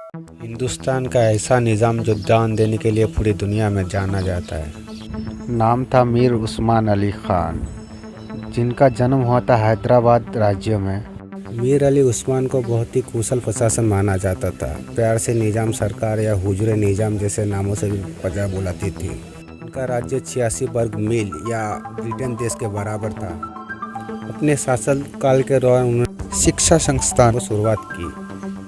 हिंदुस्तान का ऐसा निज़ाम जो जान देने के लिए पूरी दुनिया में जाना जाता है। नाम था मीर उस्मान अली ख़ान, जिनका जन्म हुआ था हैदराबाद राज्य में। मीर अली उस्मान को बहुत ही कुशल प्रशासन माना जाता था। प्यार से निज़ाम सरकार या हुजूर निज़ाम जैसे नामों से भी प्रजा बुलाती थी। उनका राज्य 86 वर्ग मील या ब्रिटेन देश के बराबर था। अपने शासन काल के दौरान उन्होंने शिक्षा संस्थान को शुरुआत की।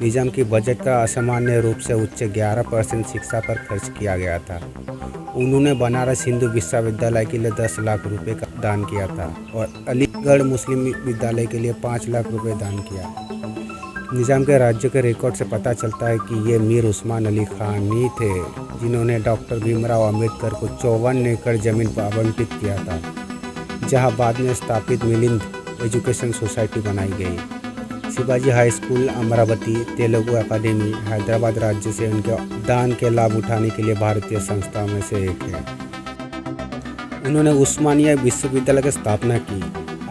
निज़ाम की बजट का असामान्य रूप से उच्च 11% शिक्षा पर खर्च किया गया था। उन्होंने बनारस हिंदू विश्वविद्यालय के लिए 10 लाख रुपए का दान किया था और अलीगढ़ मुस्लिम विद्यालय के लिए 5 लाख रुपए दान किया। निज़ाम के राज्य के रिकॉर्ड से पता चलता है कि ये मीर उस्मान अली खान ही थे जिन्होंने डॉक्टर भीमराव अंबेडकर को 54 एकड़ जमीन पर आवंटित किया था, जहां बाद में स्थापित मिलिंद एजुकेशन सोसाइटी बनाई गई। शिवाजी हाई स्कूल अमरावती तेलुगु अकादमी हैदराबाद राज्य से उनके दान के लाभ उठाने के लिए भारतीय संस्थाओं में से एक है। उन्होंने उस्मानिया विश्वविद्यालय की स्थापना की।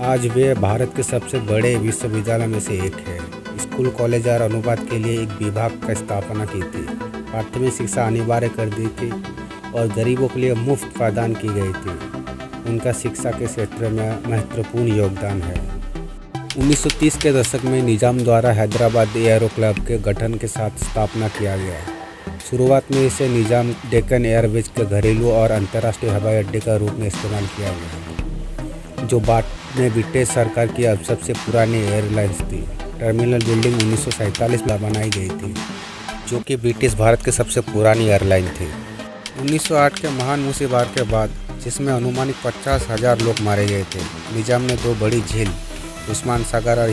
आज वे भारत के सबसे बड़े विश्वविद्यालय में से एक है। स्कूल कॉलेज और अनुवाद के लिए एक विभाग का स्थापना की थी। प्राथमिक शिक्षा अनिवार्य कर दी थी और गरीबों के लिए मुफ्त प्रदान की गई थी। उनका शिक्षा के क्षेत्र में महत्वपूर्ण योगदान है। 1930 के दशक में निज़ाम द्वारा हैदराबाद एयरो क्लब के गठन के साथ स्थापना किया गया। शुरुआत में इसे निज़ाम डेक्कन एयरवेज के घरेलू और अंतर्राष्ट्रीय हवाई अड्डे का रूप में इस्तेमाल किया गया, जो बाद में ब्रिटिश सरकार की अब सबसे पुरानी एयरलाइंस थी। टर्मिनल बिल्डिंग 1947 में बनाई गई थी, जो कि ब्रिटिश भारत की सबसे पुरानी एयरलाइन थी। 1908 के महान मुसीबत के बाद, जिसमें अनुमानित 50,000 लोग मारे गए थे, निज़ाम ने 2 बड़ी झील उस्मान सागर और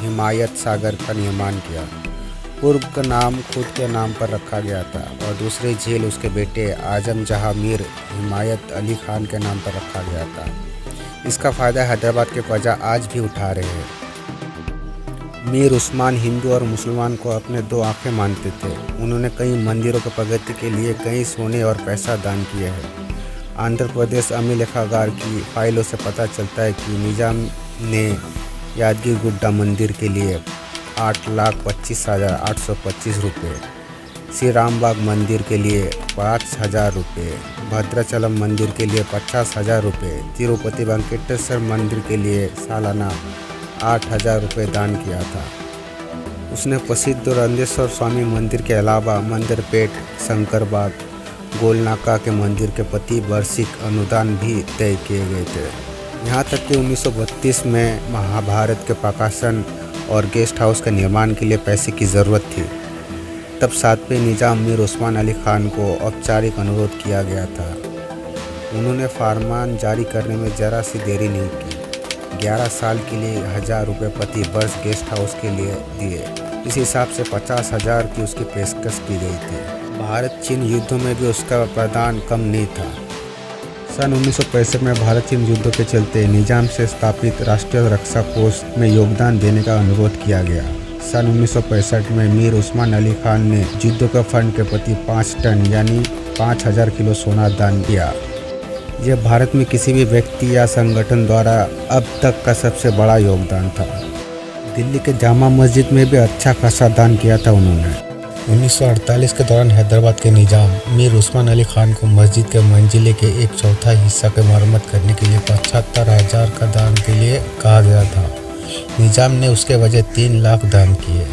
हिमायत सागर का निर्माण किया। पूर्व का नाम खुद के नाम पर रखा गया था और दूसरी झील उसके बेटे आजम जहां मीर हिमायत अली खान के नाम पर रखा गया था। इसका फ़ायदा हैदराबाद के प्रजा आज भी उठा रहे हैं। मीर उस्मान हिंदू और मुसलमान को अपने 2 आंखें मानते थे। उन्होंने कई मंदिरों की प्रगति के लिए कई सोने और पैसा दान किए हैं। आंध्र प्रदेश अमीर लेखागार की फाइलों से पता चलता है कि निज़ाम ने यादगिरी गुड्डा मंदिर के लिए 8,25,825 रुपये, श्री रामबाग मंदिर के लिए 5,000 रुपये, भद्राचलम मंदिर के लिए 50,000 रुपये, तिरुपति वेंकटेश्वर मंदिर के लिए सालाना 8,000 रुपये दान किया था। उसने प्रसिद्ध रंदेश्वर स्वामी मंदिर के अलावा मंदिरपेट, शंकरबाग, गोलनाका के मंदिर के प्रति वार्षिक अनुदान भी तय किए गए थे। यहाँ तक कि 1932 में महाभारत के प्रकाशन और गेस्ट हाउस के निर्माण के लिए पैसे की ज़रूरत थी। तब 7वें निज़ाम मीर उस्मान अली खान को औपचारिक अनुरोध किया गया था। उन्होंने फरमान जारी करने में ज़रा सी देरी नहीं की। 11 साल के लिए 1,000 रुपये प्रति वर्ष गेस्ट हाउस के लिए दिए। इस हिसाब से 50,000 की उसकी पेशकश की गई थी। भारत चीन युद्धों में भी उसका प्रदान कम नहीं था। सन 1965 में भारत चीन युद्धों के चलते निज़ाम से स्थापित राष्ट्रीय रक्षा कोष में योगदान देने का अनुरोध किया गया। सन 1965 में मीर उस्मान अली खान ने युद्ध के फंड के प्रति 5 टन यानी 5,000 किलो सोना दान किया। यह भारत में किसी भी व्यक्ति या संगठन द्वारा अब तक का सबसे बड़ा योगदान था। दिल्ली के जामा मस्जिद में भी अच्छा खासा दान किया था उन्होंने। 1948 के दौरान हैदराबाद के निज़ाम मीर उस्मान अली खान को मस्जिद के मंजिले के 1/4 हिस्सा की मरम्मत करने के लिए 75,000 का दान के लिए कहा गया था। निज़ाम ने उसके वजह 3 लाख दान किए,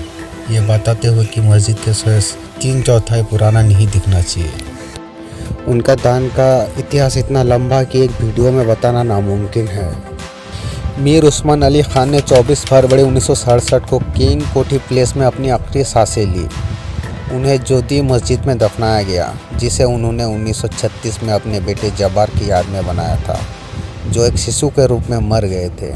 ये बताते हुए कि मस्जिद के शेष 3/4 पुराना नहीं दिखना चाहिए। उनका दान का इतिहास इतना लंबा कि एक वीडियो में बताना नामुमकिन है। मीर उस्मान अली खान ने 24 फरवरी 1967 को किंग कोठी प्लेस में अपनी आखिरी सांसें ली। उन्हें जोधी मस्जिद में दफनाया गया, जिसे उन्होंने 1936 में अपने बेटे जब्बार की याद में बनाया था, जो एक शिशु के रूप में मर गए थे।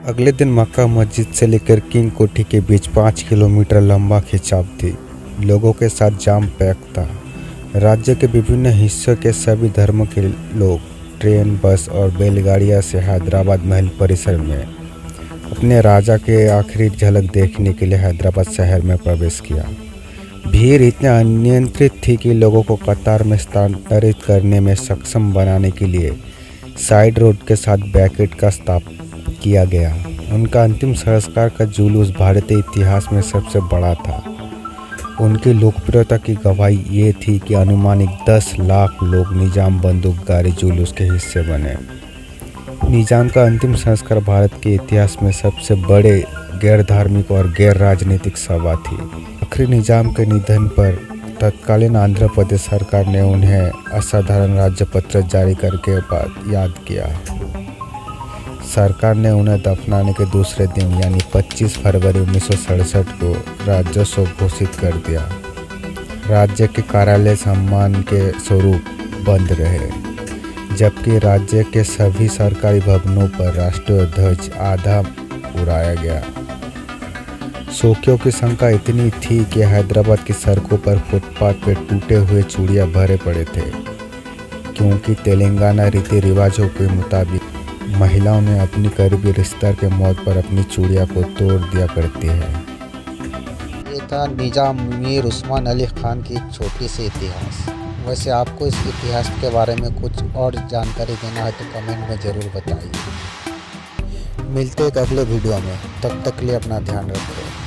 अगले दिन मक्का मस्जिद से लेकर किंग कोठी के बीच 5 किलोमीटर लंबा खिंचाव थी। लोगों के साथ जाम पैक था। राज्य के विभिन्न हिस्सों के सभी धर्मों के लोग ट्रेन, बस और बैलगाड़ियां से हैदराबाद महल परिसर में अपने राजा के आखिरी झलक देखने के लिए हैदराबाद शहर में प्रवेश किया। भीड़ इतनी अनियंत्रित थी कि लोगों को कतार में स्थानांतरित करने में सक्षम बनाने के लिए साइड रोड के साथ बैरिकेड का स्थापना किया गया। उनका अंतिम संस्कार का जुलूस भारतीय इतिहास में सबसे बड़ा था। उनकी लोकप्रियता की गवाही ये थी कि अनुमानित 10 लाख लोग निजाम बंदूकधारी जुलूस के हिस्से बने। निजाम का अंतिम संस्कार भारत के इतिहास में सबसे बड़े गैर धार्मिक और गैर राजनीतिक सभा थी। आखिरी निजाम के निधन पर तत्कालीन आंध्र प्रदेश सरकार ने उन्हें असाधारण राज्यपत्र जारी करके बाद याद किया। सरकार ने उन्हें दफनाने के दूसरे दिन यानी 25 फरवरी 1967 को राज्योत्सव घोषित कर दिया। राज्य के कार्यालय सम्मान के स्वरूप बंद रहे, जबकि राज्य के सभी सरकारी भवनों पर राष्ट्रीय ध्वज आधा उड़ाया गया। शोकियों की संख्या इतनी थी कि हैदराबाद की सड़कों पर फुटपाथ पर टूटे हुए चूड़ियाँ भरे पड़े थे, क्योंकि तेलंगाना रीति रिवाजों के मुताबिक महिलाओं ने अपनी करीबी रिश्तेदार के मौत पर अपनी चूड़ियाँ को तोड़ दिया करती है। ये था निजाम मीर उस्मान अली खान की छोटी सी इतिहास। वैसे आपको इस इतिहास के बारे में कुछ और जानकारी देना है तो कमेंट में ज़रूर बताइए। मिलते हैं एक अगले वीडियो में, तब तक के लिए अपना ध्यान रखें।